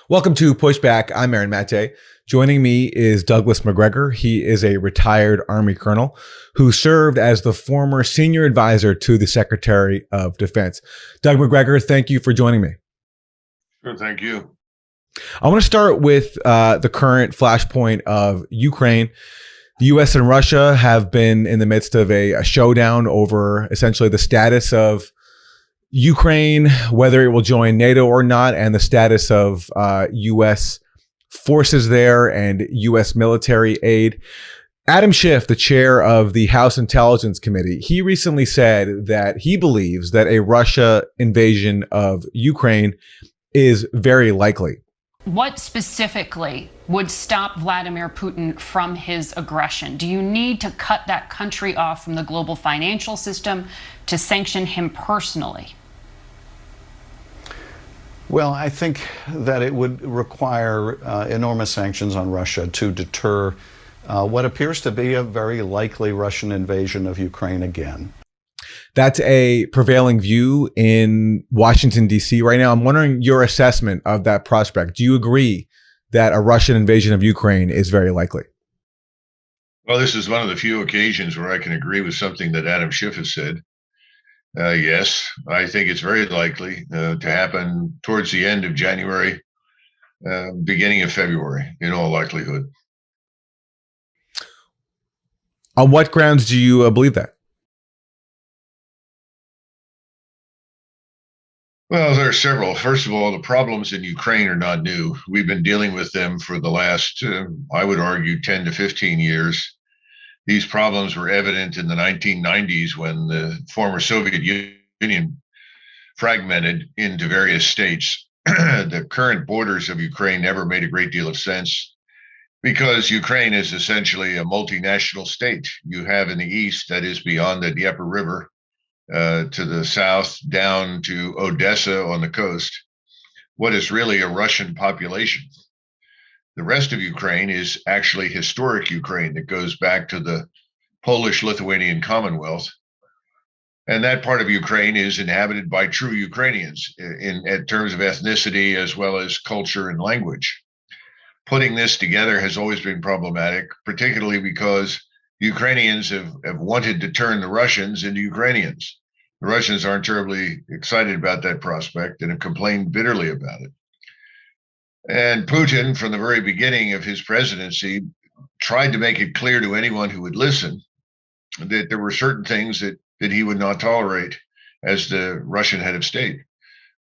Welcome to Pushback. I'm Aaron Mate. Joining me is Douglas MacGregor. He is a retired Army colonel who served as the former senior advisor to the Secretary of Defense. Doug MacGregor, thank you for joining me. Sure, thank you. I want to start with the current flashpoint of Ukraine. The U.S. and Russia have been in the midst of a showdown over essentially the status of Ukraine, whether it will join NATO or not, and the status of U.S. forces there and U.S. military aid. Adam Schiff, the chair of the House Intelligence Committee, he recently said that he believes that a Russia invasion of Ukraine is very likely. What specifically would stop Vladimir Putin from his aggression? Do you need to cut that country off from the global financial system to sanction him personally? Well, I think that it would require enormous sanctions on Russia to deter what appears to be a very likely Russian invasion of Ukraine again. That's a prevailing view in Washington, D.C. right now. I'm wondering your assessment of that prospect. Do you agree that a Russian invasion of Ukraine is very likely? Well, this is one of the few occasions where I can agree with something that Adam Schiff has said. Yes, I think it's very likely to happen towards the end of January, beginning of February, in all likelihood. On what grounds do you believe that? Well, there are several. First of all, the problems in Ukraine are not new. We've been dealing with them for the last, I would argue, 10 to 15 years. These problems were evident in the 1990s when the former Soviet Union fragmented into various states. The current borders of Ukraine never made a great deal of sense because Ukraine is essentially a multinational state. You have in the east, that is beyond the Dnieper River, to the south down to Odessa on the coast, what is really a Russian population. The rest of Ukraine is actually historic Ukraine that goes back to the Polish-Lithuanian Commonwealth. And that part of Ukraine is inhabited by true Ukrainians in terms of ethnicity as well as culture and language. Putting this together has always been problematic, particularly because Ukrainians have wanted to turn the Russians into Ukrainians. The Russians aren't terribly excited about that prospect and have complained bitterly about it. And Putin, from the very beginning of his presidency, tried to make it clear to anyone who would listen that there were certain things that he would not tolerate as the Russian head of state.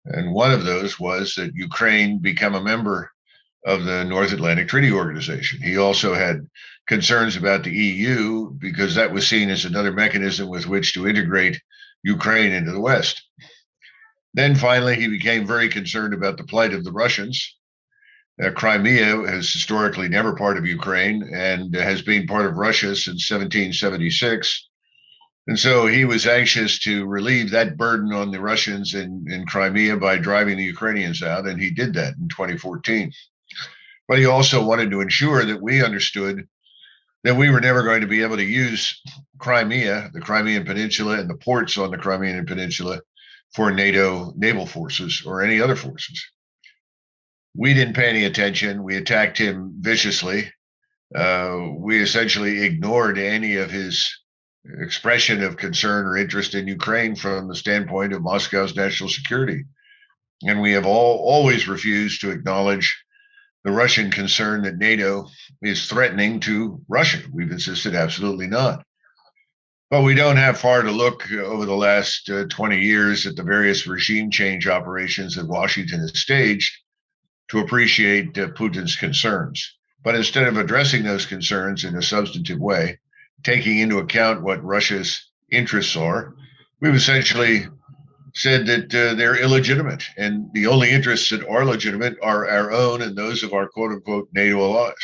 And one of those was that Ukraine become a member of the North Atlantic Treaty Organization. He also had concerns about the EU because that was seen as another mechanism with which to integrate Ukraine into the West. Then finally, he became very concerned about the plight of the Russians. Crimea is historically never part of Ukraine and has been part of Russia since 1776. And so he was anxious to relieve that burden on the Russians in Crimea by driving the Ukrainians out, and he did that in 2014. But he also wanted to ensure that we understood that we were never going to be able to use Crimea, the Crimean Peninsula, and the ports on the Crimean Peninsula for NATO naval forces or any other forces. We didn't pay any attention. We attacked him viciously. We essentially ignored any of his expression of concern or interest in Ukraine from the standpoint of Moscow's national security. And we have always refused to acknowledge the Russian concern that NATO is threatening to Russia. We've insisted absolutely not. But we don't have far to look over the last 20 years at the various regime change operations that Washington has staged to appreciate Putin's concerns. But instead of addressing those concerns in a substantive way, taking into account what Russia's interests are, we've essentially said that they're illegitimate. And the only interests that are legitimate are our own and those of our quote unquote NATO allies.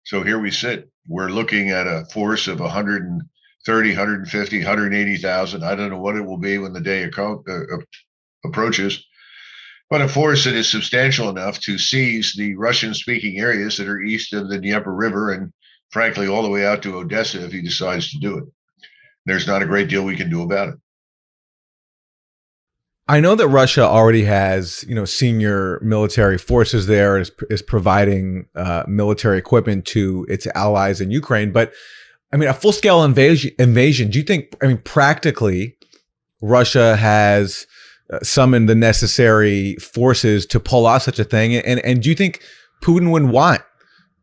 So here we sit. We're looking at a force of 130, 150, 180,000. I don't know what it will be when the day approaches, but a force that is substantial enough to seize the Russian-speaking areas that are east of the Dnieper River and, frankly, all the way out to Odessa if he decides to do it. There's not a great deal we can do about it. I know that Russia already has, senior military forces there, is providing military equipment to its allies in Ukraine. But I mean, a full scale invasion. Do you think? I mean, practically, Russia has summoned the necessary forces to pull off such a thing? And do you think Putin would want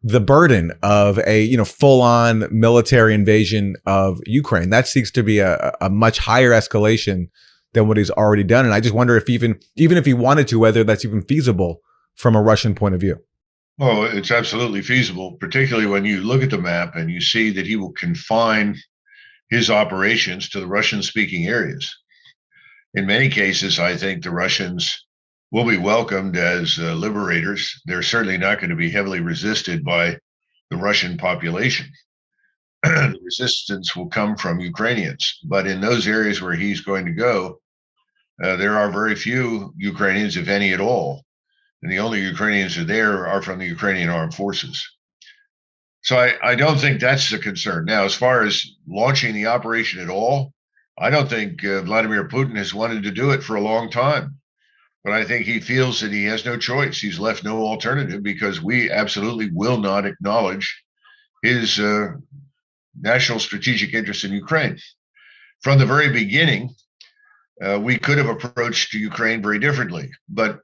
the burden of a full on military invasion of Ukraine? That seems to be a much higher escalation than what he's already done. And I just wonder if even if he wanted to, whether that's even feasible from a Russian point of view. Oh, it's absolutely feasible, particularly when you look at the map and you see that he will confine his operations to the Russian-speaking areas. In many cases, I think the Russians will be welcomed as liberators. They're certainly not going to be heavily resisted by the Russian population. The resistance will come from Ukrainians. But in those areas where he's going to go, there are very few Ukrainians, if any at all. And the only Ukrainians who are there are from the Ukrainian armed forces. So I don't think that's the concern. Now, as far as launching the operation at all, I don't think Vladimir Putin has wanted to do it for a long time. But I think he feels that he has no choice. He's left no alternative because we absolutely will not acknowledge his national strategic interest in Ukraine. From the very beginning, we could have approached Ukraine very differently, but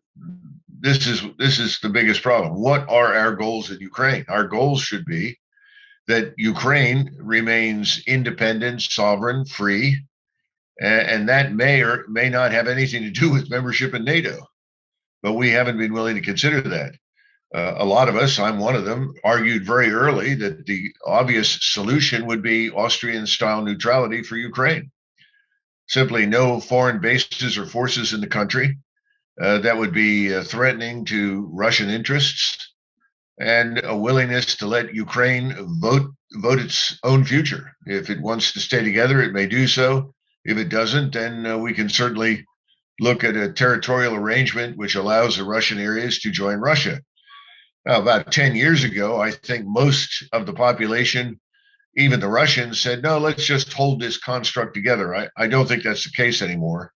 this is the biggest problem. What are our goals in Ukraine? Our goals should be that Ukraine remains independent, sovereign, free, and that may or may not have anything to do with membership in NATO. But we haven't been willing to consider that. A lot of us, I'm one of them, argued very early that the obvious solution would be Austrian-style neutrality for Ukraine. Simply no foreign bases or forces in the country that would be threatening to Russian interests, and a willingness to let Ukraine vote its own future. If it wants to stay together, it may do so. If it doesn't, then we can certainly look at a territorial arrangement which allows the Russian areas to join Russia. Now, about 10 years ago, I think most of the population, even the Russians, said, no, let's just hold this construct together. I don't think that's the case anymore.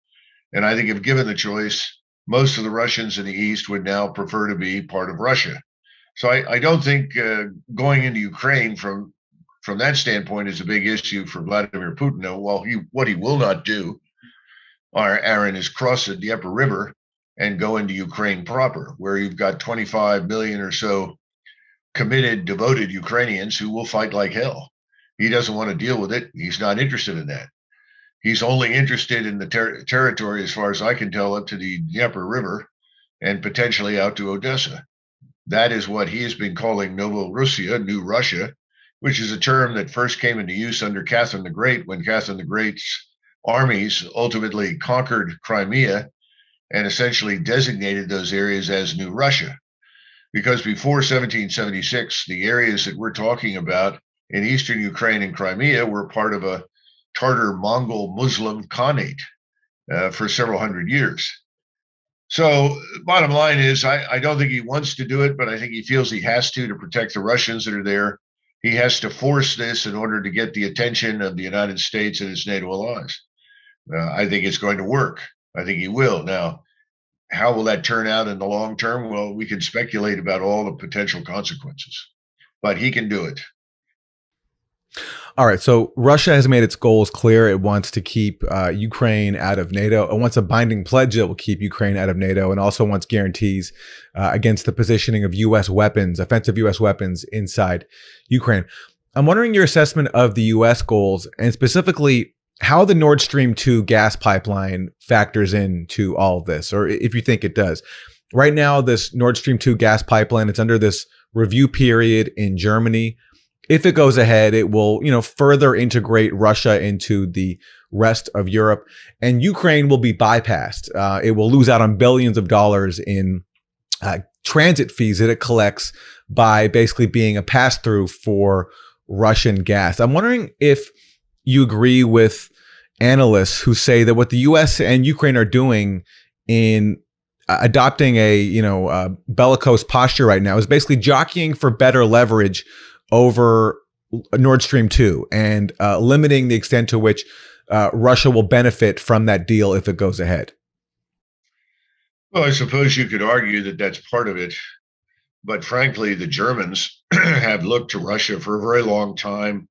And I think if given the choice, most of the Russians in the East would now prefer to be part of Russia. So I don't think going into Ukraine from that standpoint is a big issue for Vladimir Putin. Now, what he will not do, Aaron, is cross the Dnieper River and go into Ukraine proper, where you've got 25 million or so committed, devoted Ukrainians who will fight like hell. He doesn't want to deal with it. He's not interested in that. He's only interested in the territory, as far as I can tell, up to the Dnieper River and potentially out to Odessa. That is what he has been calling Novorussia, New Russia, which is a term that first came into use under Catherine the Great, when Catherine the Great's armies ultimately conquered Crimea and essentially designated those areas as New Russia. Because before 1776, the areas that we're talking about in eastern Ukraine and Crimea were part of a Tartar Mongol Muslim Khanate for several hundred years. So bottom line is, I don't think he wants to do it, but I think he feels he has to protect the Russians that are there. He has to force this in order to get the attention of the United States and its NATO allies. I think it's going to work. I think he will. Now, how will that turn out in the long term? Well, we can speculate about all the potential consequences, but he can do it. All right. So Russia has made its goals clear. It wants to keep Ukraine out of NATO. It wants a binding pledge that will keep Ukraine out of NATO, and also wants guarantees against the positioning of U.S. weapons, offensive U.S. weapons inside Ukraine. I'm wondering your assessment of the U.S. goals, and specifically how the Nord Stream 2 gas pipeline factors into all of this, or if you think it does. Right now, this Nord Stream 2 gas pipeline, it's under this review period in Germany. If it goes ahead, it will, further integrate Russia into the rest of Europe, and Ukraine will be bypassed. It will lose out on billions of dollars in transit fees that it collects by basically being a pass-through for Russian gas. I'm wondering if you agree with analysts who say that what the U.S. and Ukraine are doing in adopting a bellicose posture right now is basically jockeying for better leverage over Nord Stream 2 and limiting the extent to which Russia will benefit from that deal if it goes ahead. Well, I suppose you could argue that that's part of it. But frankly, the Germans have looked to Russia for a very long time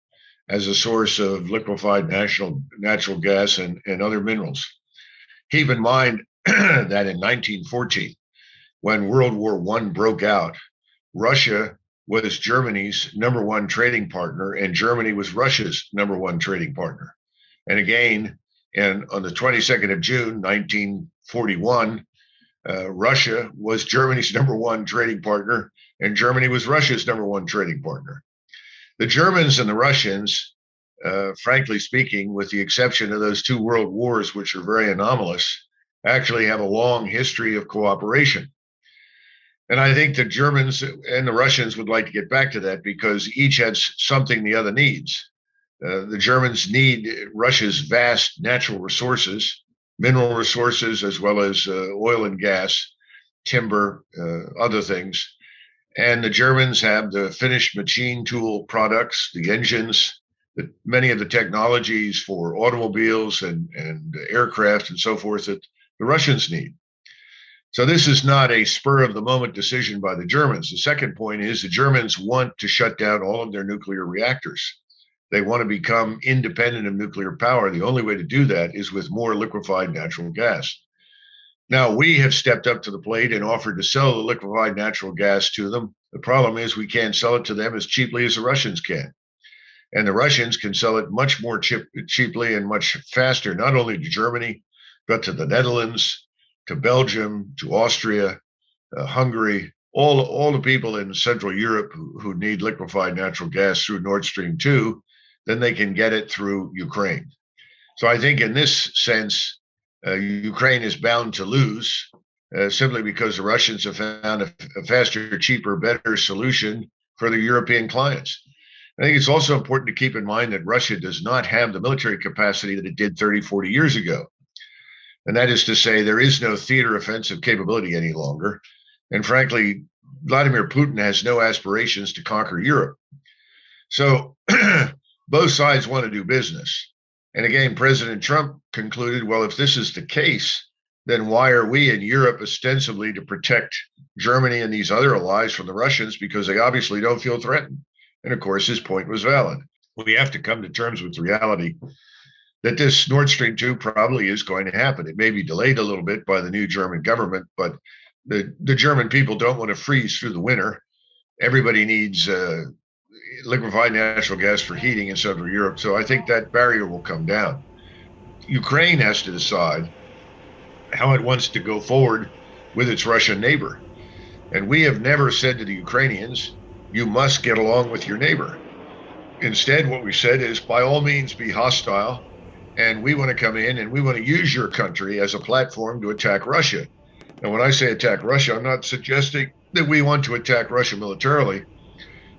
as a source of liquefied natural gas and other minerals. Keep in mind that in 1914, when World War I broke out, Russia was Germany's number one trading partner, and Germany was Russia's number one trading partner. And again, on the 22nd of June, 1941, Russia was Germany's number one trading partner, and Germany was Russia's number one trading partner. The Germans and the Russians, frankly speaking, with the exception of those two world wars, which are very anomalous, actually have a long history of cooperation. And I think the Germans and the Russians would like to get back to that because each has something the other needs. The Germans need Russia's vast natural resources, mineral resources, as well as oil and gas, timber, other things. And the Germans have the finished machine tool products, the engines, many of the technologies for automobiles and aircraft and so forth that the Russians need. So this is not a spur of the moment decision by the Germans. The second point is the Germans want to shut down all of their nuclear reactors. They want to become independent of nuclear power. The only way to do that is with more liquefied natural gas. Now, we have stepped up to the plate and offered to sell the liquefied natural gas to them. The problem is we can't sell it to them as cheaply as the Russians can. And the Russians can sell it much more cheaply and much faster, not only to Germany, but to the Netherlands, to Belgium, to Austria, Hungary, all the people in Central Europe who need liquefied natural gas through Nord Stream 2, then they can get it through Ukraine. So I think in this sense, Ukraine is bound to lose simply because the Russians have found a faster, cheaper, better solution for their European clients. I think it's also important to keep in mind that Russia does not have the military capacity that it did 30, 40 years ago. And that is to say, there is no theater offensive capability any longer. And frankly, Vladimir Putin has no aspirations to conquer Europe. So both sides want to do business. And again, President Trump concluded, well, if this is the case, then why are we in Europe ostensibly to protect Germany and these other allies from the Russians? Because they obviously don't feel threatened. And of course, his point was valid. We have to come to terms with reality that this Nord Stream 2 probably is going to happen. It may be delayed a little bit by the new German government, but the German people don't want to freeze through the winter. Everybody needs liquefied natural gas for heating in Central Europe. So I think that barrier will come down. Ukraine has to decide how it wants to go forward with its Russian neighbor. And we have never said to the Ukrainians, you must get along with your neighbor. Instead, what we said is, by all means, be hostile. And we want to come in and we want to use your country as a platform to attack Russia. And when I say attack Russia, I'm not suggesting that we want to attack Russia militarily,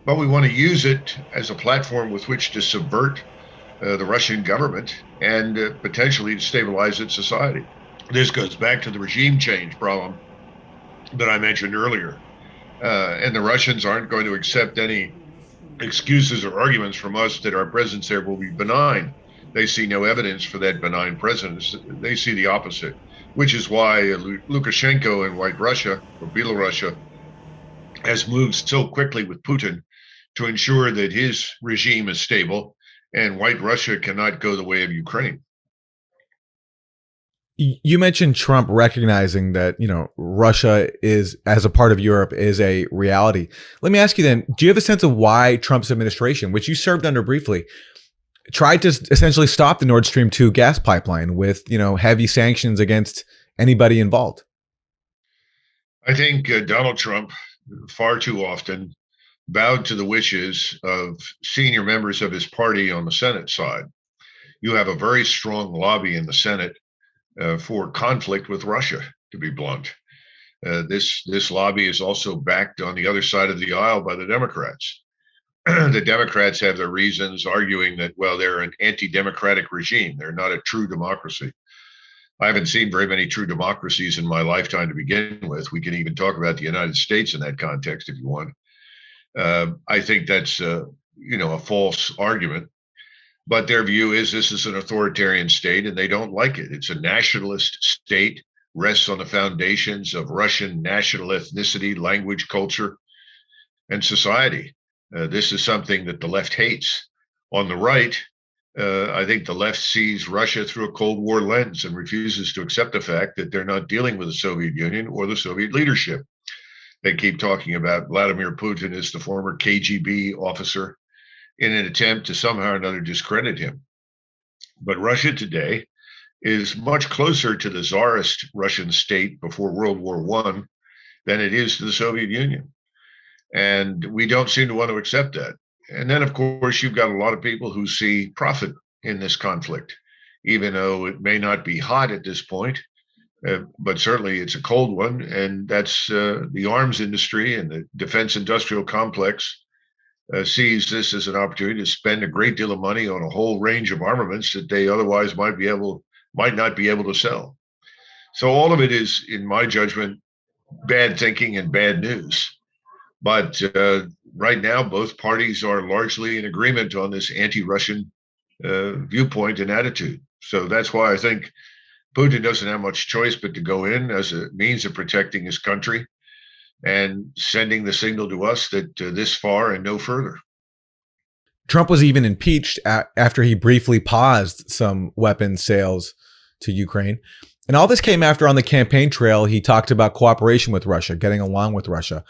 but we want to use it as a platform with which to subvert the Russian government and potentially to stabilize its society. This goes back to the regime change problem that I mentioned earlier. And the Russians aren't going to accept any excuses or arguments from us that our presence there will be benign. They see no evidence for that benign presence. They see the opposite, which is why Lukashenko in White Russia, or Belarus, has moved so quickly with Putin to ensure that his regime is stable and White Russia cannot go the way of Ukraine. You mentioned Trump recognizing that, Russia is, as a part of Europe, is a reality. Let me ask you then, do you have a sense of why Trump's administration, which you served under briefly, tried to essentially stop the Nord Stream 2 gas pipeline with, heavy sanctions against anybody involved? I think Donald Trump far too often bowed to the wishes of senior members of his party on the Senate side. You have a very strong lobby in the Senate for conflict with Russia, to be blunt. This lobby is also backed on the other side of the aisle by the Democrats. The Democrats have their reasons arguing that, well, they're an anti-democratic regime. They're not a true democracy. I haven't seen very many true democracies in my lifetime to begin with. We can even talk about the United States in that context if you want. I think that's a false argument. But their view is this is an authoritarian state and they don't like it. It's a nationalist state rests on the foundations of Russian national ethnicity, language, culture, and society. This is something that the left hates. On the right, I think the left sees Russia through a Cold War lens and refuses to accept the fact that they're not dealing with the Soviet Union or the Soviet leadership. They keep talking about Vladimir Putin as the former KGB officer in an attempt to somehow or another discredit him. But Russia today is much closer to the czarist Russian state before World War I than it is to the Soviet Union. And we don't seem to want to accept that. And then, of course, you've got a lot of people who see profit in this conflict, even though it may not be hot at this point, but certainly it's a cold one. And that's the arms industry and the defense industrial complex sees this as an opportunity to spend a great deal of money on a whole range of armaments that they otherwise might not be able to sell. So all of it is, in my judgment, bad thinking and bad news. But right now, both parties are largely in agreement on this anti-Russian viewpoint and attitude. So that's why I think Putin doesn't have much choice but to go in as a means of protecting his country and sending the signal to us that this far and no further. Trump was even impeached after he briefly paused some weapons sales to Ukraine. And all this came after on the campaign trail, he talked about cooperation with Russia, getting along with Russia.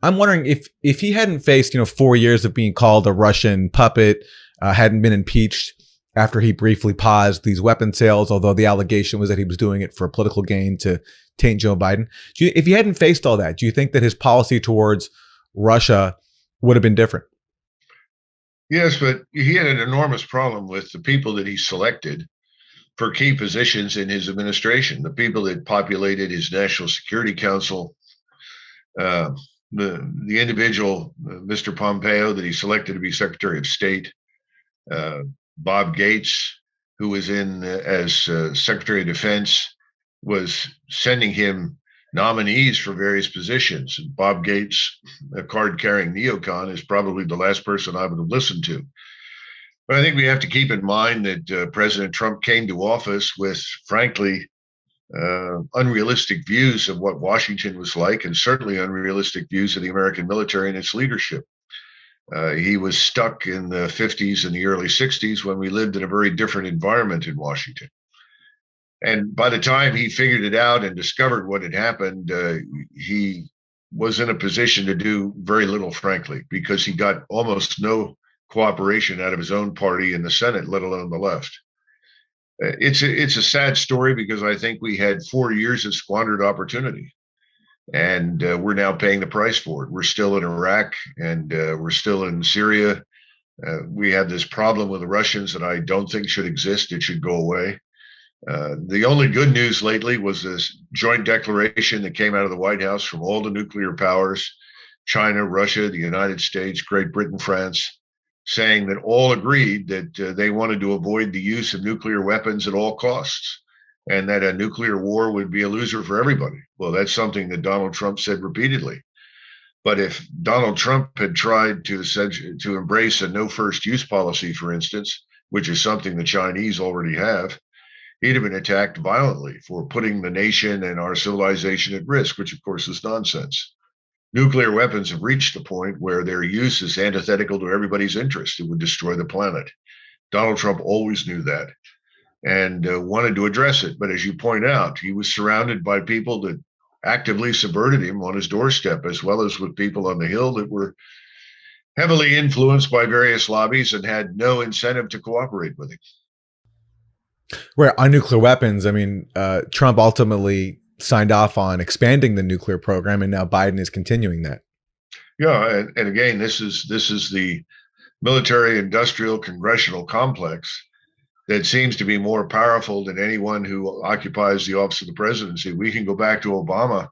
I'm wondering if he hadn't faced, 4 years of being called a Russian puppet, hadn't been impeached after he briefly paused these weapon sales, although the allegation was that he was doing it for political gain to taint Joe Biden. If he hadn't faced all that, do you think that his policy towards Russia would have been different? Yes, but he had an enormous problem with the people that he selected for key positions in his administration, the people that populated his National Security Council, the individual, Mr. Pompeo, that he selected to be Secretary of State, Bob Gates, who was in as Secretary of Defense, was sending him nominees for various positions. And Bob Gates, a card-carrying neocon, is probably the last person I would have listened to. But I think we have to keep in mind that President Trump came to office with, frankly, unrealistic views of what Washington was like, and certainly unrealistic views of the American military and its leadership. He was stuck in the 50s and the early 60s when we lived in a very different environment in Washington. And by the time he figured it out and discovered what had happened, he was in a position to do very little, frankly, because he got almost no cooperation out of his own party in the Senate, let alone the left. It's a sad story because I think we had 4 years of squandered opportunity, and we're now paying the price for it. We're still in Iraq, and we're still in Syria. We have this problem with the Russians that I don't think should exist. It should go away. The only good news lately was this joint declaration that came out of the White House from all the nuclear powers, China, Russia, the United States, Great Britain, France, saying that all agreed that they wanted to avoid the use of nuclear weapons at all costs, and that a nuclear war would be a loser for everybody. Well, that's something that Donald Trump said repeatedly. But if Donald Trump had tried to embrace a no first use policy, for instance, which is something the Chinese already have, he'd have been attacked violently for putting the nation and our civilization at risk, which of course is nonsense. Nuclear weapons have reached the point where their use is antithetical to everybody's interest. It would destroy the planet. Donald Trump always knew that and wanted to address it. But as you point out, he was surrounded by people that actively subverted him on his doorstep, as well as with people on the Hill that were heavily influenced by various lobbies and had no incentive to cooperate with him. Right. On nuclear weapons, I mean, Trump ultimately signed off on expanding the nuclear program, and now Biden is continuing that. Yeah, and again, this is the military, industrial, congressional complex that seems to be more powerful than anyone who occupies the office of the presidency. We can go back to Obama,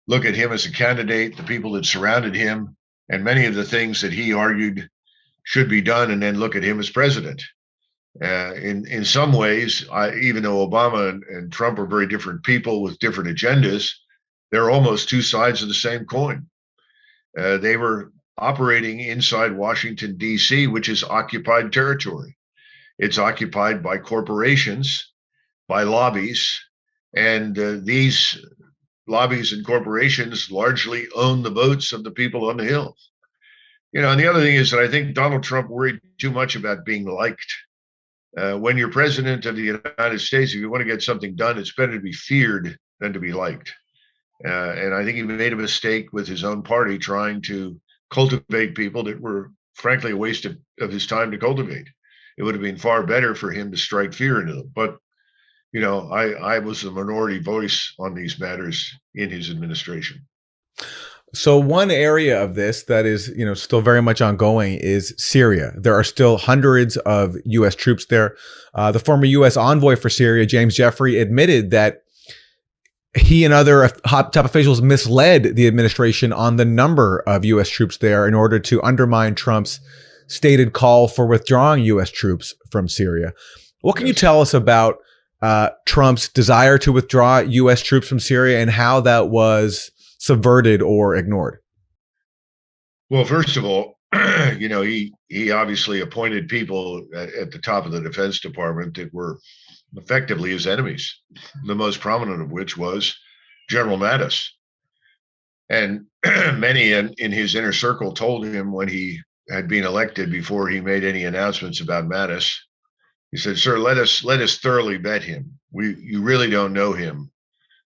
look at him as a candidate, the people that surrounded him, and many of the things that he argued should be done, and then look at him as president. In some ways, even though Obama and Trump are very different people with different agendas, they're almost two sides of the same coin. They were operating inside Washington, D.C., which is occupied territory. It's occupied by corporations, by lobbies, And these lobbies and corporations largely own the votes of the people on the Hill. And the other thing is that I think Donald Trump worried too much about being liked. When you're president of the United States, if you want to get something done, it's better to be feared than to be liked. And I think he made a mistake with his own party trying to cultivate people that were, frankly, a waste of his time to cultivate. It would have been far better for him to strike fear into them. But, I was the minority voice on these matters in his administration. So one area of this that is, still very much ongoing is Syria. There are still hundreds of U.S. troops there. The former U.S. envoy for Syria, James Jeffrey, admitted that he and other top officials misled the administration on the number of U.S. troops there in order to undermine Trump's stated call for withdrawing U.S. troops from Syria. What can you tell us about Trump's desire to withdraw U.S. troops from Syria and how that was subverted or ignored? Well, first of all, he obviously appointed people at the top of the Defense Department that were effectively his enemies, the most prominent of which was General Mattis. And many in his inner circle told him when he had been elected, before he made any announcements about Mattis, he said, "Sir, let us thoroughly vet him. You really don't know him.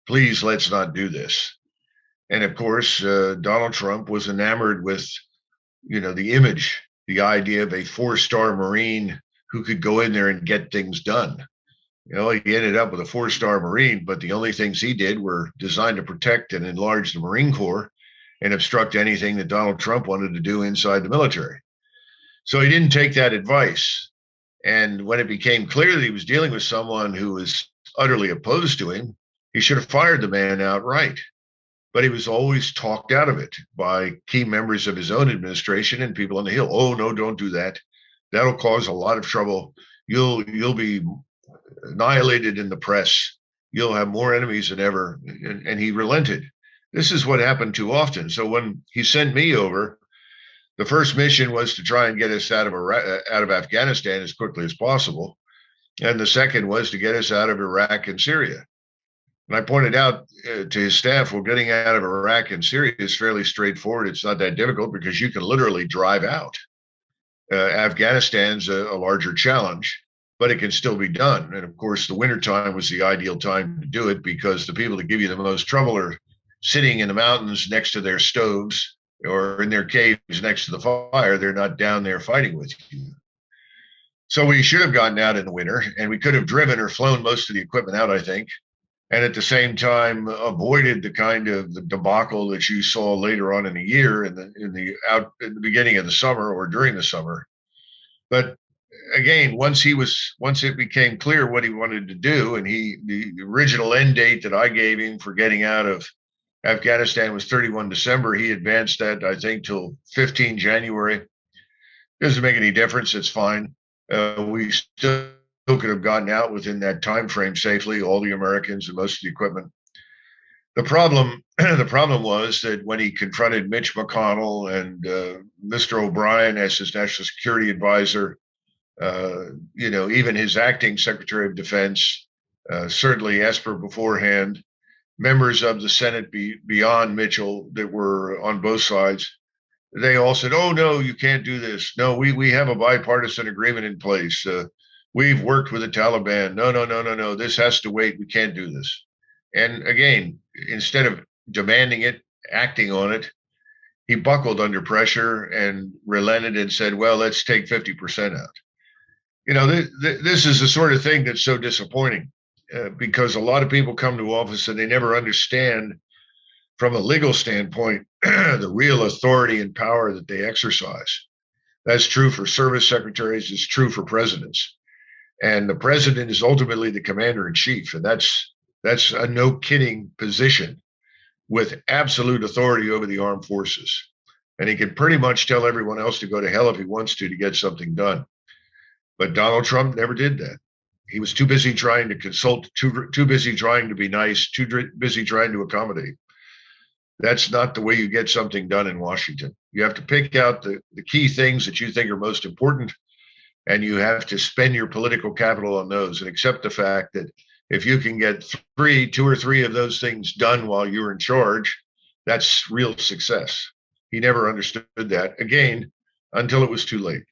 Please, let's not do this." And of course, Donald Trump was enamored with, the image, the idea of a 4-star Marine who could go in there and get things done. He ended up with a 4-star Marine, but the only things he did were designed to protect and enlarge the Marine Corps and obstruct anything that Donald Trump wanted to do inside the military. So he didn't take that advice. And when it became clear that he was dealing with someone who was utterly opposed to him, he should have fired the man outright. But he was always talked out of it by key members of his own administration and people on the Hill. "Oh, no, don't do that. That'll cause a lot of trouble. You'll be annihilated in the press. You'll have more enemies than ever." And he relented. This is what happened too often. So when he sent me over, the first mission was to try and get us out of Afghanistan as quickly as possible. And the second was to get us out of Iraq and Syria. And I pointed out to his staff, well, getting out of Iraq and Syria is fairly straightforward. It's not that difficult because you can literally drive out. Afghanistan's a larger challenge, but it can still be done. And of course, the wintertime was the ideal time to do it because the people that give you the most trouble are sitting in the mountains next to their stoves or in their caves next to the fire. They're not down there fighting with you. So we should have gotten out in the winter, and we could have driven or flown most of the equipment out, I think, and at the same time avoided the kind of the debacle that you saw later on in the year in the beginning of the summer or during the summer. But again, once it became clear what he wanted to do, and the original end date that I gave him for getting out of Afghanistan was 31 December. He advanced that, I think, till 15 January. Doesn't make any difference. It's fine. We still could have gotten out within that time frame safely, all the Americans and most of the equipment. The problem was that when he confronted Mitch McConnell and Mr. O'Brien as his national security advisor, even his acting Secretary of Defense, certainly Esper beforehand, members of the Senate beyond Mitchell that were on both sides, they all said, "Oh, no, you can't do this. No, we have a bipartisan agreement in place. We've worked with the Taliban. No. This has to wait. We can't do this." And again, instead of demanding it, acting on it, he buckled under pressure and relented and said, "Well, let's take 50% out." This is the sort of thing that's so disappointing because a lot of people come to office and they never understand from a legal standpoint the real authority and power that they exercise. That's true for service secretaries. It's true for presidents. And the president is ultimately the commander in chief. And that's a no kidding position with absolute authority over the armed forces. And he can pretty much tell everyone else to go to hell if he wants to get something done. But Donald Trump never did that. He was too busy trying to consult, too busy trying to be nice, too busy trying to accommodate. That's not the way you get something done in Washington. You have to pick out the key things that you think are most important, and you have to spend your political capital on those and accept the fact that If you can get two or three of those things done while you're in charge, that's real success. He never understood that, again, until it was too late.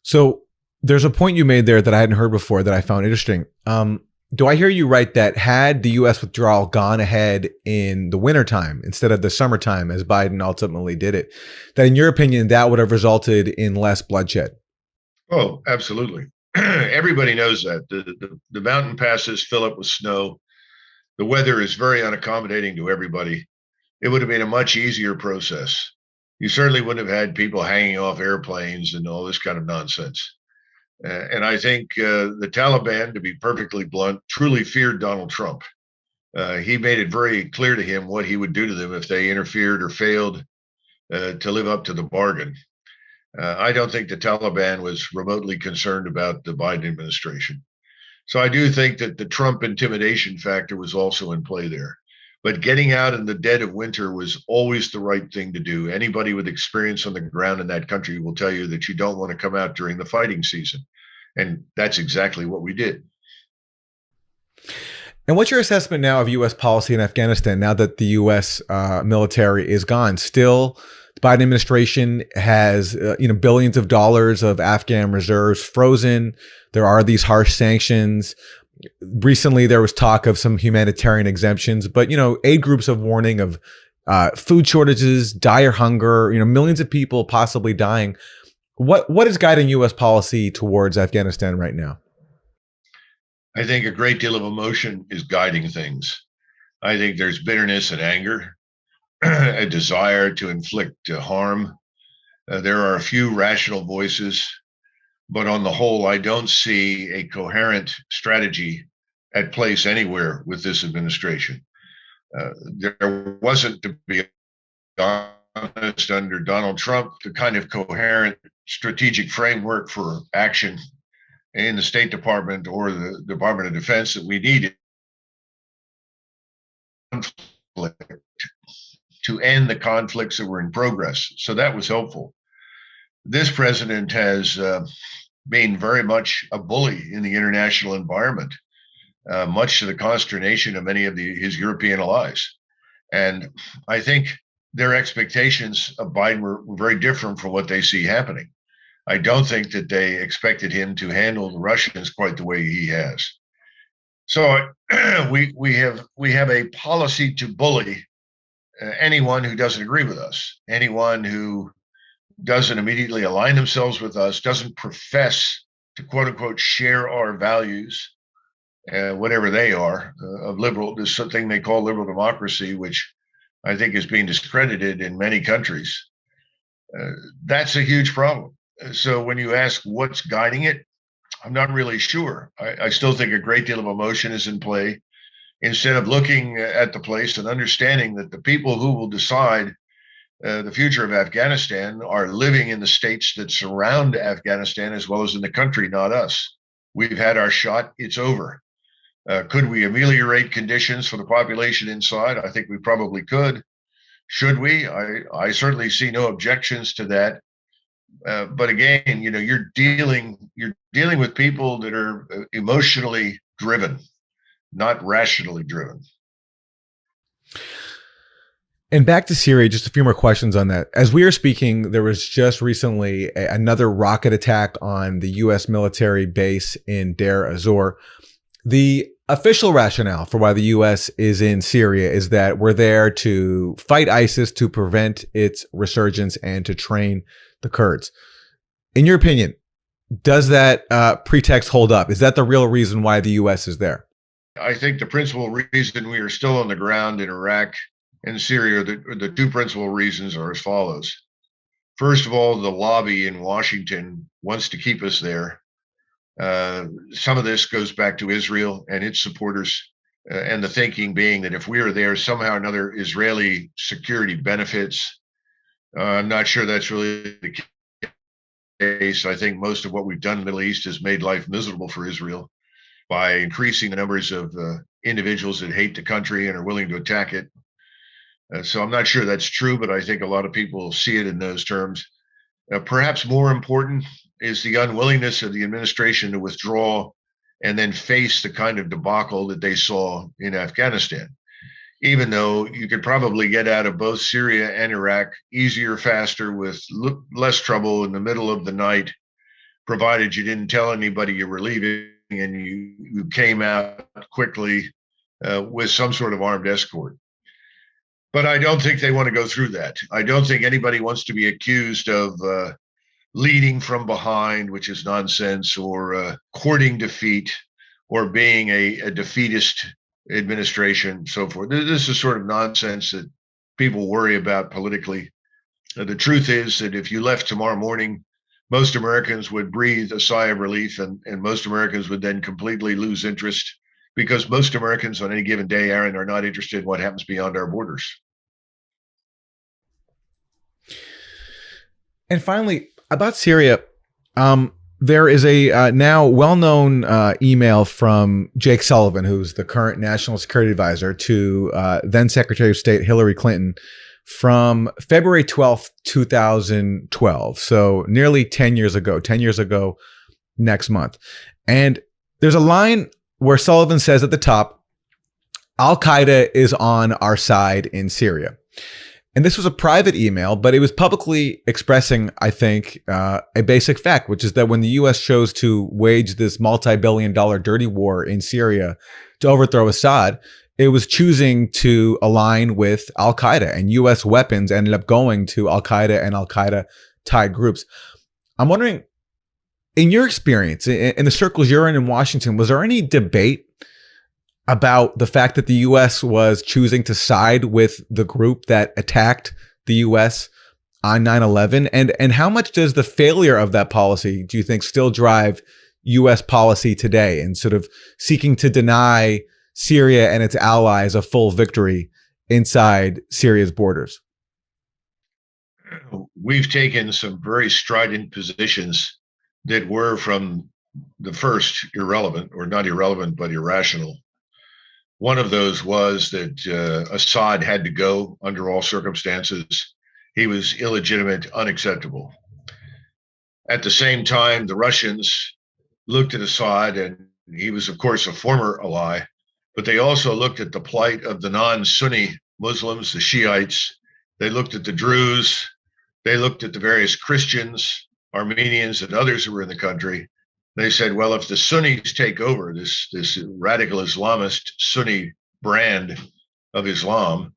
So there's a point you made there that I hadn't heard before that I found interesting. Do I hear you right that had the U.S. withdrawal gone ahead in the wintertime instead of the summertime, as Biden ultimately did it, that in your opinion, that would have resulted in less bloodshed? Oh, absolutely. Everybody knows that. The mountain passes fill up with snow. The weather is very unaccommodating to everybody. It would have been a much easier process. You certainly wouldn't have had people hanging off airplanes and all this kind of nonsense. And I think the Taliban, to be perfectly blunt, truly feared Donald Trump. He made it very clear to him what he would do to them if they interfered or failed to live up to the bargain. I don't think the Taliban was remotely concerned about the Biden administration. So I do think that the Trump intimidation factor was also in play there. But getting out in the dead of winter was always the right thing to do. Anybody with experience on the ground in that country will tell you that you don't want to come out during the fighting season. And that's exactly what we did. And what's your assessment now of U.S. policy in Afghanistan now that the U.S. Military is gone? Still, the Biden administration has billions of dollars of Afghan reserves frozen. There are these harsh sanctions. Recently, there was talk of some humanitarian exemptions, but aid groups have warning of food shortages, dire hunger. Millions of people possibly dying. What is guiding U.S. policy towards Afghanistan right now? I think a great deal of emotion is guiding things. I think there's bitterness and anger, a desire to inflict harm. There are a few rational voices, but on the whole, I don't see a coherent strategy at place anywhere with this administration. There wasn't, to be honest, under Donald Trump, the kind of coherent strategic framework for action in the State Department or the Department of Defense that we needed to end the conflicts that were in progress. So that was helpful. This president has been very much a bully in the international environment, much to the consternation of many of his European allies. And I think their expectations of Biden were very different from what they see happening. I don't think that they expected him to handle the Russians quite the way he has. So we have a policy to bully anyone who doesn't agree with us, anyone who doesn't immediately align themselves with us, doesn't profess to quote unquote share our values, whatever they are, of liberal. There's something they call liberal democracy, which I think is being discredited in many countries. That's a huge problem. So when you ask what's guiding it, I'm not really sure. I still think a great deal of emotion is in play instead of looking at the place and understanding that the people who will decide the future of Afghanistan are living in the states that surround Afghanistan as well as in the country, not us. We've had our shot. It's over. Could we ameliorate conditions for the population inside? I think we probably could. Should we? I certainly see no objections to that. But again, you're dealing with people that are emotionally driven, not rationally driven. And back to Syria, just a few more questions on that. As we are speaking, there was just recently another rocket attack on the U.S. military base in Deir ez-Zor. The official rationale for why the U.S. is in Syria is that we're there to fight ISIS, to prevent its resurgence, and to train the Kurds. In your opinion, does that pretext hold up? Is that the real reason why the U.S. is there? I think the principal reason we are still on the ground in Iraq and Syria, the two principal reasons are as follows. First of all, the lobby in Washington wants to keep us there. Some of this goes back to Israel and its supporters, and the thinking being that if we are there, somehow or another Israeli security benefits. I'm not sure that's really the case. I think most of what we've done in the Middle East has made life miserable for Israel by increasing the numbers of individuals that hate the country and are willing to attack it. So I'm not sure that's true, but I think a lot of people see it in those terms. Perhaps more important is the unwillingness of the administration to withdraw and then face the kind of debacle that they saw in Afghanistan. Even though you could probably get out of both Syria and Iraq easier, faster, with less trouble in the middle of the night, provided you didn't tell anybody you were leaving and you came out quickly with some sort of armed escort. But I don't think they want to go through that. I don't think anybody wants to be accused of leading from behind, which is nonsense, or courting defeat, or being a defeatist administration, so forth. This is sort of nonsense that people worry about politically. The truth is that if you left tomorrow morning, most Americans would breathe a sigh of relief, and most Americans would then completely lose interest, because most Americans on any given day, Aaron, are not interested in what happens beyond our borders. And finally, about Syria, there is a now well-known email from Jake Sullivan, who's the current National Security Advisor to then Secretary of State Hillary Clinton, from February 12th, 2012. So nearly 10 years ago next month. And there's a line where Sullivan says at the top, Al-Qaeda is on our side in Syria. And this was a private email, but it was publicly expressing, I think, a basic fact, which is that when the U.S. chose to wage this multi-billion-dollar dirty war in Syria to overthrow Assad, it was choosing to align with Al-Qaeda, and U.S. weapons ended up going to Al-Qaeda and Al-Qaeda-tied groups. I'm wondering, in your experience, in the circles you're in Washington, was there any debate about the fact that the U.S. was choosing to side with the group that attacked the U.S. on 9/11? And how much does the failure of that policy, do you think, still drive U.S. policy today in sort of seeking to deny Syria and its allies a full victory inside Syria's borders? We've taken some very strident positions that were from the first irrelevant, or not irrelevant, but irrational. One of those was that Assad had to go under all circumstances. He was illegitimate, unacceptable. At the same time, the Russians looked at Assad, and he was, of course, a former ally, but they also looked at the plight of the non-Sunni Muslims, the Shiites. They looked at the Druze. They looked at the various Christians, Armenians, and others who were in the country. They said, well, if the Sunnis take over this radical Islamist Sunni brand of Islam,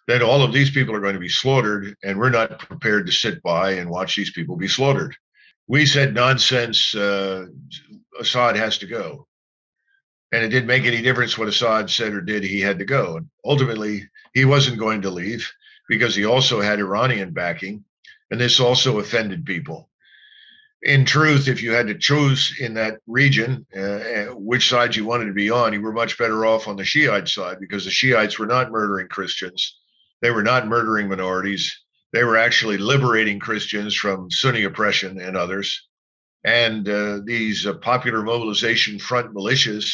then all of these people are going to be slaughtered, and we're not prepared to sit by and watch these people be slaughtered. We said, nonsense, Assad has to go. And it didn't make any difference what Assad said or did, he had to go. And ultimately, he wasn't going to leave because he also had Iranian backing, and this also offended people. In truth, if you had to choose in that region which side you wanted to be on, you were much better off on the Shiite side, because the Shiites were not murdering Christians. They were not murdering minorities. They were actually liberating Christians from Sunni oppression and others. And these Popular Mobilization Front militias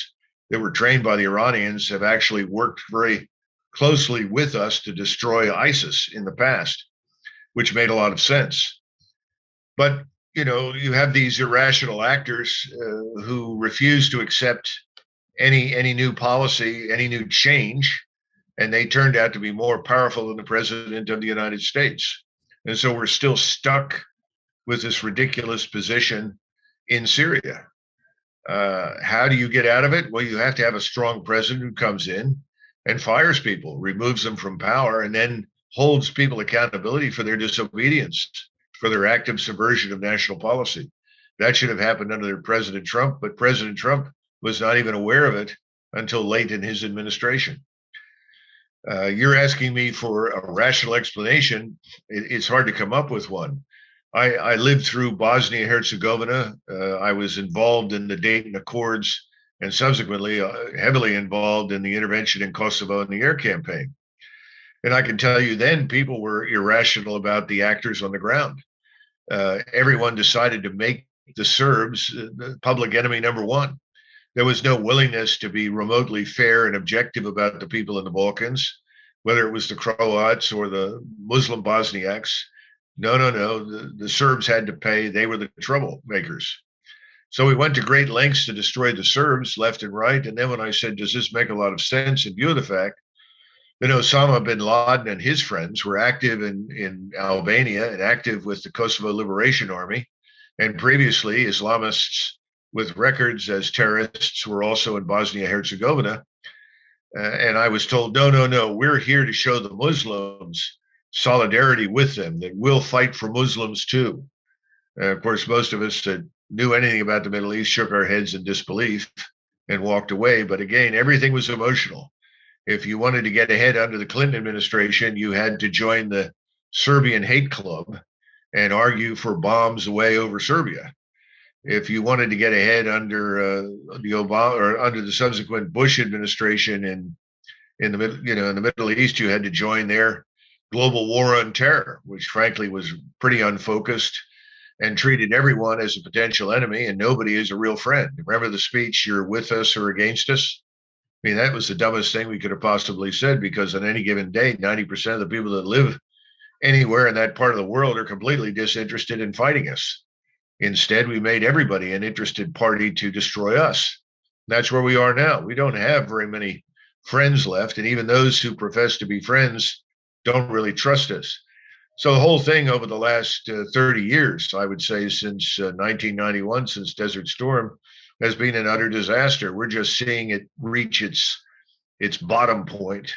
that were trained by the Iranians have actually worked very closely with us to destroy ISIS in the past, which made a lot of sense. But you know, you have these irrational actors who refuse to accept any new policy, any new change, and they turned out to be more powerful than the president of the United States. And so we're still stuck with this ridiculous position in Syria. How do you get out of it? Well, you have to have a strong president who comes in and fires people, removes them from power, and then holds people accountability for their disobedience, for their active subversion of national policy. That should have happened under President Trump, but President Trump was not even aware of it until late in his administration. You're asking me for a rational explanation. It's hard to come up with one. I lived through Bosnia-Herzegovina. I was involved in the Dayton Accords, and subsequently heavily involved in the intervention in Kosovo and the air campaign. And I can tell you then people were irrational about the actors on the ground. Everyone decided to make the Serbs the public enemy number one. There was no willingness to be remotely fair and objective about the people in the Balkans, whether it was the Croats or the Muslim Bosniaks. No. The Serbs had to pay. They were the troublemakers. So we went to great lengths to destroy the Serbs left and right. And then when I said, does this make a lot of sense in view of the fact that Osama bin Laden and his friends were active in Albania and active with the Kosovo Liberation Army, and previously Islamists with records as terrorists were also in Bosnia-Herzegovina. And I was told, no, we're here to show the Muslims solidarity with them, that we'll fight for Muslims too. Of course, most of us that knew anything about the Middle East shook our heads in disbelief and walked away. But again, everything was emotional. If you wanted to get ahead under the Clinton administration, you had to join the Serbian hate club and argue for bombs away over Serbia. If you wanted to get ahead under the Obama or under the subsequent Bush administration in the Middle East, you had to join their global war on terror, which frankly was pretty unfocused and treated everyone as a potential enemy and nobody as a real friend. Remember the speech, "You're with us or against us"? I mean, that was the dumbest thing we could have possibly said, because on any given day, 90% of the people that live anywhere in that part of the world are completely disinterested in fighting us. Instead, we made everybody an interested party to destroy us. That's where we are now. We don't have very many friends left, and even those who profess to be friends don't really trust us. So the whole thing over the last 30 years, I would say since 1991, since Desert Storm, has been an utter disaster. We're just seeing it reach its bottom point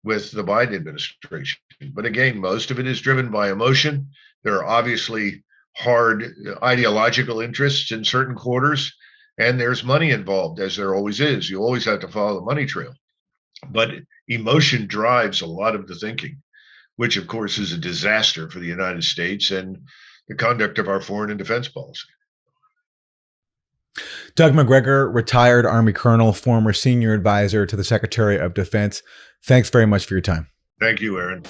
with the Biden administration. But again, most of it is driven by emotion. There are obviously hard ideological interests in certain quarters, and there's money involved, as there always is. You always have to follow the money trail. But emotion drives a lot of the thinking, which of course is a disaster for the United States and the conduct of our foreign and defense policy. Doug MacGregor, retired Army colonel, former senior advisor to the Secretary of Defense. Thanks very much for your time. Thank you, Aaron.